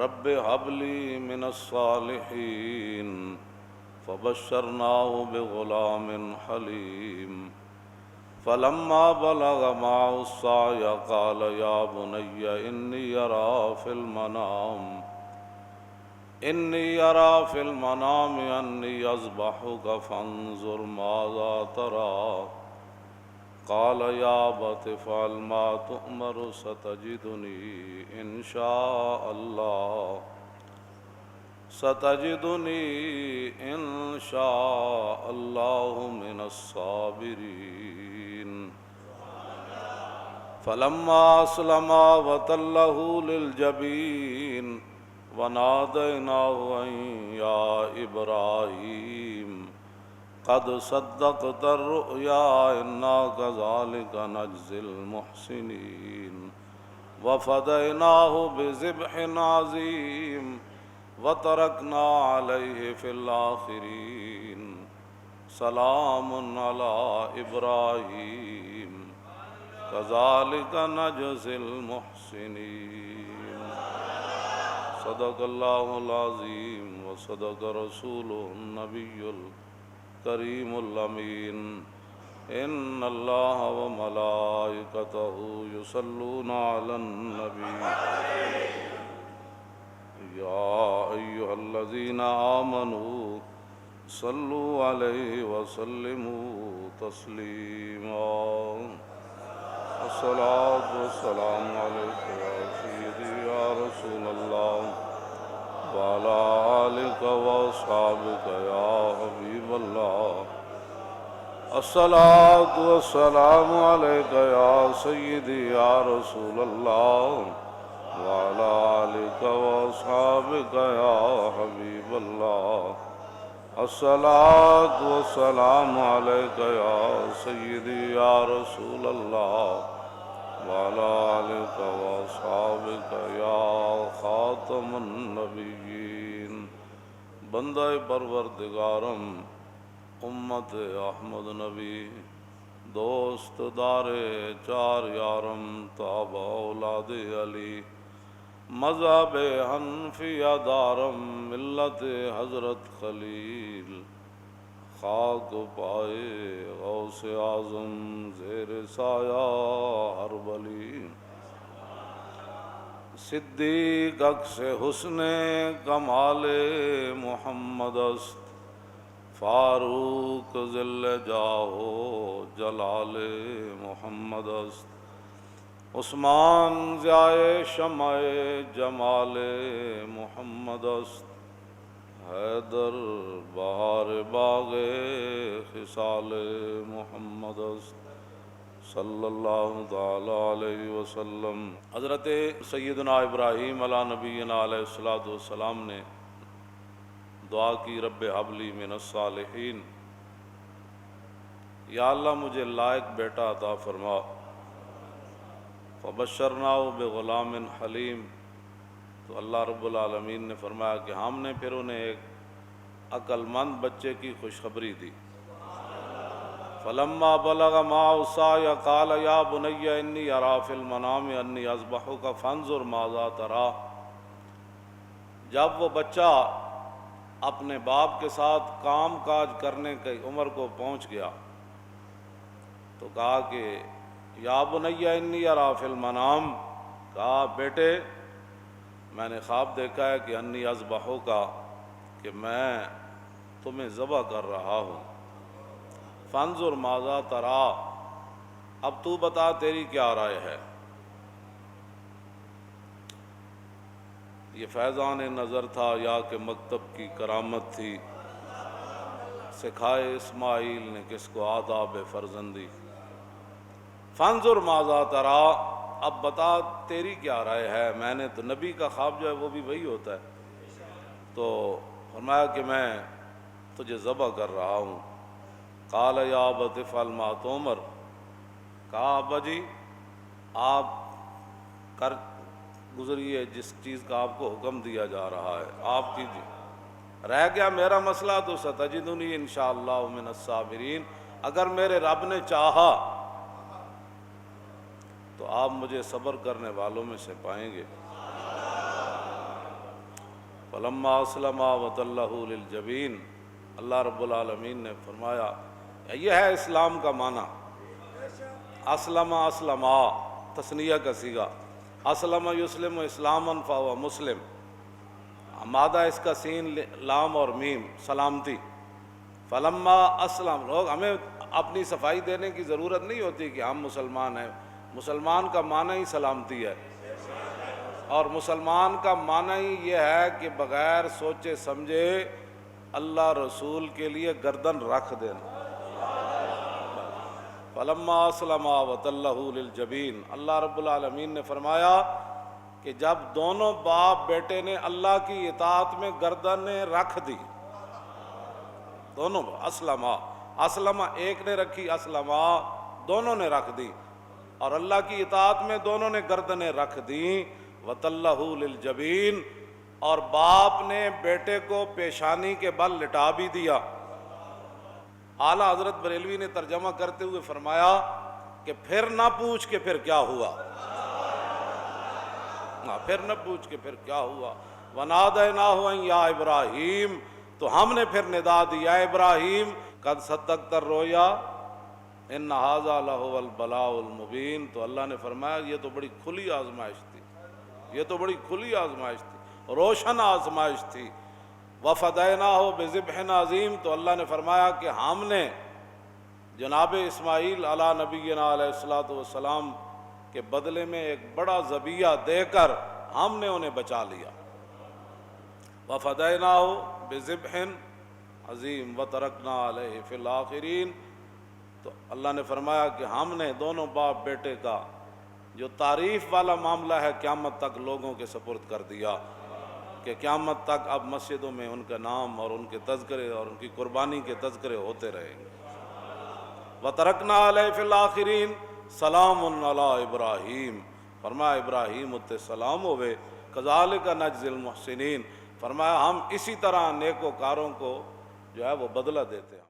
رب هب لي من الصالحين فبشرناه بغلام حليم فلما بلغ معه السعي قال يا بني إني أرى في المنام أني أذبحك فانظر ماذا ترى قال يا أبت افعل ما تؤمر ستجدني إن شاء الله من الصابرين فلما أسلما وتله للجبين وناديناه أن يا إبراهيم قد صدقت الرؤيا إنا كذلك نجزي المحسنين وفديناه بذبح عظيم وتركنا عليه في الآخرين سلام على إبراهيم كذلك نجزي المحسنين صدق الله العظيم وصدق رسوله النبي الكريم الأمين إن الله وملائكته يصلون على النبي يا أيها الذين آمنوا صلوا عليه وسلموا تسليما الصلاة والسلام عليك يا سيدي يا رسول الله وعلى آلك وأصحابك يا حبيب الله الصلاة والسلام عليك يا سيدي يا رسول الله وعلى آلك وأصحابك يا حبيب الله الصلاة والسلام عليك يا سيدي يا رسول الله وعلى آلك وأصحابك يا خاتم النبيين بندہ پروردگارم امت احمد نبی دوست دار چار یارم تابع اولاد علی مذہب حنفیہ دارم ملت حضرت خلیل خاک پائے غوث اعظم زیر سایہ ہر ولی صدیق عکس حسن کمال محمد است فاروق ذل جاہ جلال محمد است عثمان ضیاء شمع جمال محمد است حیدر بہار باغ خصال محمد است صلی اللہ تعالی علیہ وسلم۔ حضرت سیدنا ابراہیم علیہ نبینا علیہ الصلوۃ والسلام نے دعا کی رب ہب لی من الصالحین، یا اللہ مجھے لائق بیٹا عطا فرما۔ فبشرناہ بغلام حلیم، تو اللہ رب العالمین نے فرمایا کہ ہم نے پھر انہیں ایک عقل مند بچے کی خوشخبری دی۔ فلما بلغ معه السعی قال یا بنی انی اری فی المنام انی اذبحک فانظر ماذا تری۔ جب وہ بچہ اپنے باپ کے ساتھ کام کاج کرنے کی عمر کو پہنچ گیا تو کہا کہ یا بنی انی اری فی المنام، کہا بیٹے میں نے خواب دیکھا ہے کہ انی اذبحک، کہ میں تمہیں ذبح کر رہا ہوں۔ فانظر ماذا تری، اب تو بتا تیری کیا رائے ہے۔ یہ فیضان نظر تھا یا کہ مکتب کی کرامت تھی، سکھائے اسماعیل نے کس کو آداب فرزندی۔ فانظر ماذا تری، اب بتا تیری کیا رائے ہے۔ میں نے تو نبی کا خواب جو ہے وہ بھی وہی ہوتا ہے، تو فرمایا کہ میں تجھے ذبح کر رہا ہوں۔ قال یا ابت افعل ما تؤمر، کہا ابا جی آپ کر گزریے جس چیز کا آپ کو حکم دیا جا رہا ہے آپ کیجیے، رہ گیا میرا مسئلہ تو ستجدنی انشاءاللہ من الصابرین، اگر میرے رب نے چاہا تو آپ مجھے صبر کرنے والوں میں سے پائیں گے۔ فلما اسلما وتلہ للجبین، اللہ رب العالمین نے فرمایا یہ ہے اسلام کا معنی۔ اسلم اسلما تثنیہ کا صیغہ، اسلم یسلم اسلاما فہو مسلم، مادہ اس کا سین لام اور میم سلامتی۔ فلما اسلم، لوگ ہمیں اپنی صفائی دینے کی ضرورت نہیں ہوتی کہ ہم مسلمان ہیں، مسلمان کا معنی ہی سلامتی ہے، اور مسلمان کا معنی ہی یہ ہے کہ بغیر سوچے سمجھے اللہ رسول کے لیے گردن رکھ دینا۔ فلما اسلما وتلہ للجبین، اللہ رب العالمین نے فرمایا کہ جب دونوں باپ بیٹے نے اللہ کی اطاعت میں گردنیں رکھ دی، دونوں اسلما، اسلما ایک نے رکھی، اسلما دونوں نے رکھ دی، اور اللہ کی اطاعت میں دونوں نے گردنیں رکھ دیں، وتلہ للجبین، اور باپ نے بیٹے کو پیشانی کے بل لٹا بھی دیا۔ اعلیٰ حضرت بریلوی نے ترجمہ کرتے ہوئے فرمایا کہ پھر نہ پوچھ کے پھر کیا ہوا، پھر نہ پوچھ کے پھر کیا ہوا۔ وَنَادَيْنَاهُ أَن يَا إِبْرَاهِيمُ، تو ہم نے پھر ندا دی، یا ابراہیم قد صدقت الرؤیا ان ھذا لہو البلاء المبین۔ تو اللہ نے فرمایا یہ تو بڑی کھلی آزمائش تھی، یہ تو بڑی کھلی آزمائش تھی، روشن آزمائش تھی۔ وَفَدَيْنَاهُ بِذِبْحٍ عَظِيمٍ، تو اللہ نے فرمایا کہ ہم نے جناب اسماعیل علیہ نبینا علیہ الصلوۃ والسلام کے بدلے میں ایک بڑا ذبیحہ دے کر ہم نے انہیں بچا لیا۔ وَفَدَيْنَاهُ بِذِبْحٍ عَظِيمٍ وَتَرَكْنَا عَلَيْهِ فِي الْآخِرِينَ، تو اللہ نے فرمایا کہ ہم نے دونوں باپ بیٹے کا جو تعریف والا معاملہ ہے قیامت تک لوگوں کے سپرد کر دیا، کہ قیامت تک اب مسجدوں میں ان کا نام اور ان کے تذکرے اور ان کی قربانی کے تذکرے ہوتے رہیں گے۔ وَتَرَكْنَا عَلَيْهِ فِي الْآخِرِينَ سَلَامٌ عَلَىٰ إِبْرَاهِيمَ، فرمایا ابراہیم اتے سلام ہوئے، كَذَلِكَ نَجْزِي الْمُحْسِنِينَ، فرمایا ہم اسی طرح نیکوکاروں کو جو ہے وہ بدلہ دیتے ہیں۔